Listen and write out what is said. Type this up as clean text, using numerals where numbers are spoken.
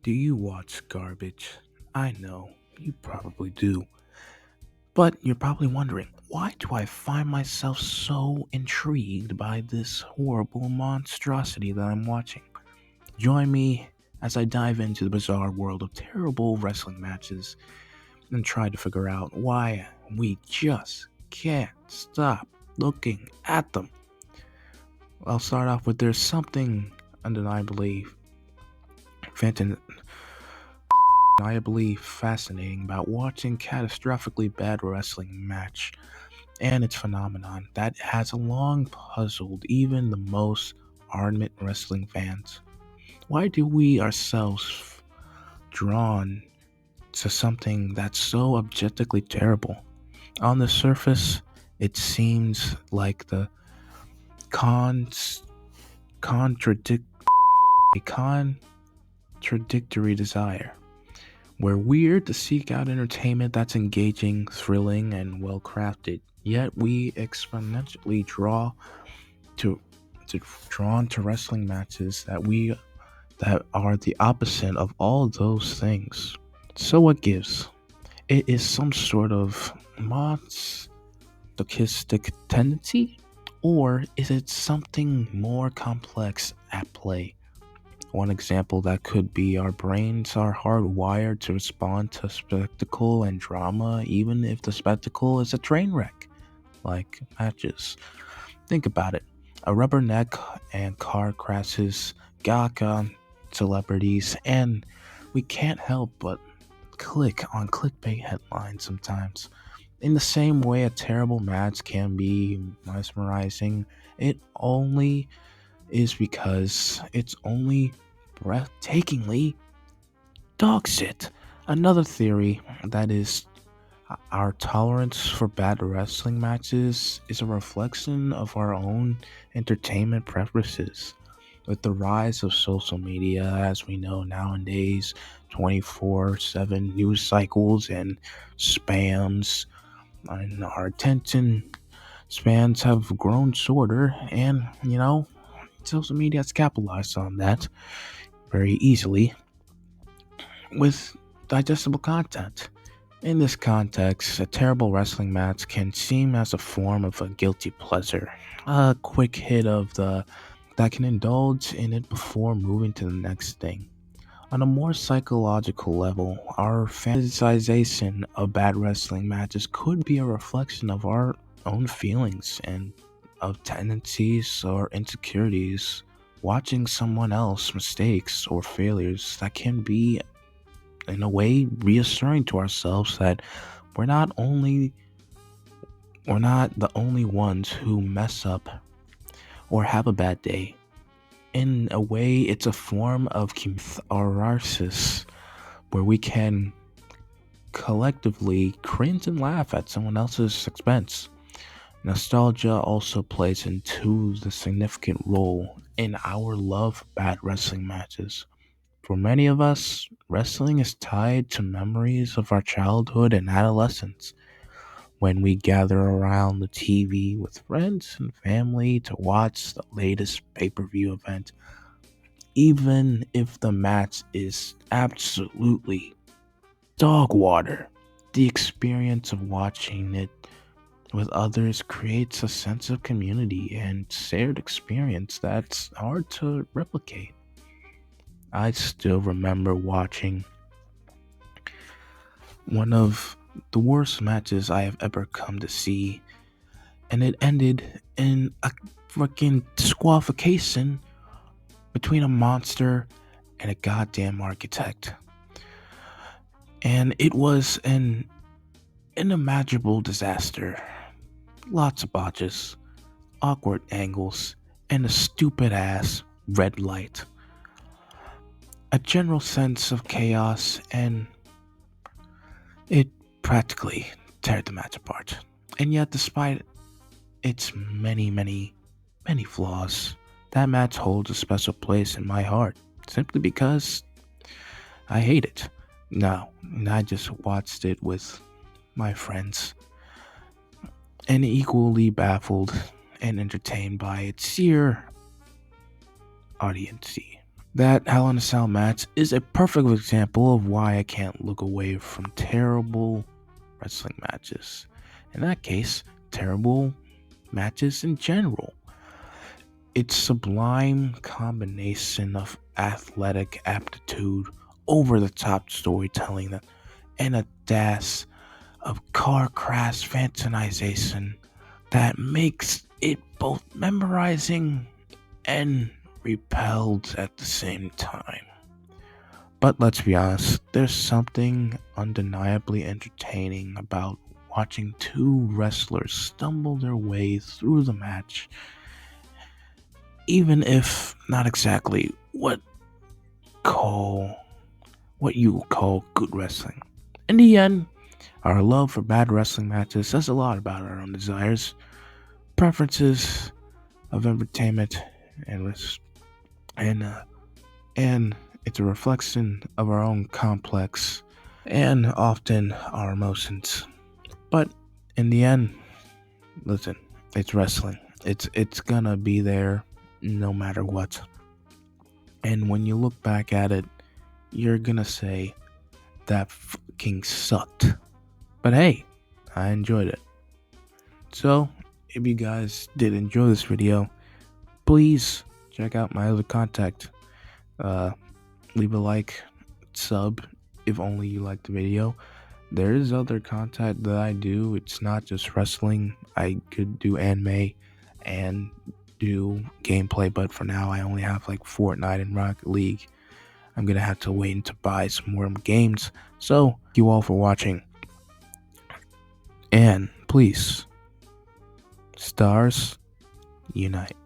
Do you watch garbage? I know, you probably do. But you're probably wondering, why do I find myself so intrigued by this horrible monstrosity that I'm watching? Join me as I dive into the bizarre world of terrible wrestling matches and try to figure out why we just can't stop looking at them. I'll start off with there's something undeniably fantastic fascinating about watching catastrophically bad wrestling match and its phenomenon that has long puzzled even the most ardent wrestling fans. Why do we ourselves drawn to something that's so objectively terrible? On the surface, it seems like the cons- contradic- a contradictory desire. We're weird to seek out entertainment that's engaging, thrilling, and well crafted. Yet we exponentially to, drawn to wrestling matches that are the opposite of all those things. So what gives? It is some sort of masochistic tendency, or is it something more complex at play? One example that could be our brains are hardwired to respond to spectacle and drama, even if the spectacle is a train wreck, like matches. Think about it. A rubberneck and car crashes, gawk on celebrities, and we can't help but click on clickbait headlines sometimes. In the same way a terrible match can be mesmerizing, it only is because it's only breathtakingly dog shit. Another theory that is our tolerance for bad wrestling matches is a reflection of our own entertainment preferences. With the rise of social media, as we know nowadays, 24/7 news cycles and spams, and our attention spans have grown shorter, and social media has capitalized on that very easily with digestible content. In this context, a terrible wrestling match can seem as a form of a guilty pleasure, a quick hit of the that can indulge in it before moving to the next thing. On a more psychological level, our fantasization of bad wrestling matches could be a reflection of our own feelings and of tendencies or insecurities. Watching someone else mistakes or failures that can be in a way reassuring to ourselves that we're not only we're not the only ones who mess up or have a bad day. In a way, it's a form of catharsis where we can collectively cringe and laugh at someone else's expense. Nostalgia also plays into the significant role in our love of bad wrestling matches. For many of us, wrestling is tied to memories of our childhood and adolescence when we gather around the TV with friends and family to watch the latest pay per view event. Even if the match is absolutely dog water, the experience of watching it with others creates a sense of community and shared experience that's hard to replicate. I still remember watching one of the worst matches I have ever come to see, and it ended in a freaking disqualification between a monster and a goddamn architect. And it was an unimaginable disaster. Lots of botches, awkward angles, and a stupid ass red light. A general sense of chaos, and it practically teared the match apart. And yet, despite its many flaws, that match holds a special place in my heart simply because I hate it. No, I just watched it with my friends and equally baffled and entertained by its sheer audiency. That Hell in a Cell match is a perfect example of why I can't look away from terrible wrestling matches. In that case, terrible matches in general. Its sublime combination of athletic aptitude, over the top storytelling, and a dash of car crash fantasization that makes it both memorizing and repelled at the same time. But let's be honest, there's something undeniably entertaining about watching two wrestlers stumble their way through the match, even if not exactly what you would call good wrestling. In the end, our love for bad wrestling matches says a lot about our own desires, preferences of entertainment, and and it's a reflection of our own complex and often our emotions. But in the end, listen, it's wrestling. It's gonna be there no matter what. And when you look back at it, you're gonna say that fucking sucked. But hey, I enjoyed it. So if you guys did enjoy this video, please check out my other contact. Leave a like, sub if only you like the video. There is other content that I do. It's not just wrestling. I could do anime and do gameplay, but for now I only have like Fortnite and Rocket League. I'm gonna have to wait to buy some more games. So thank you all for watching, and please, stars unite.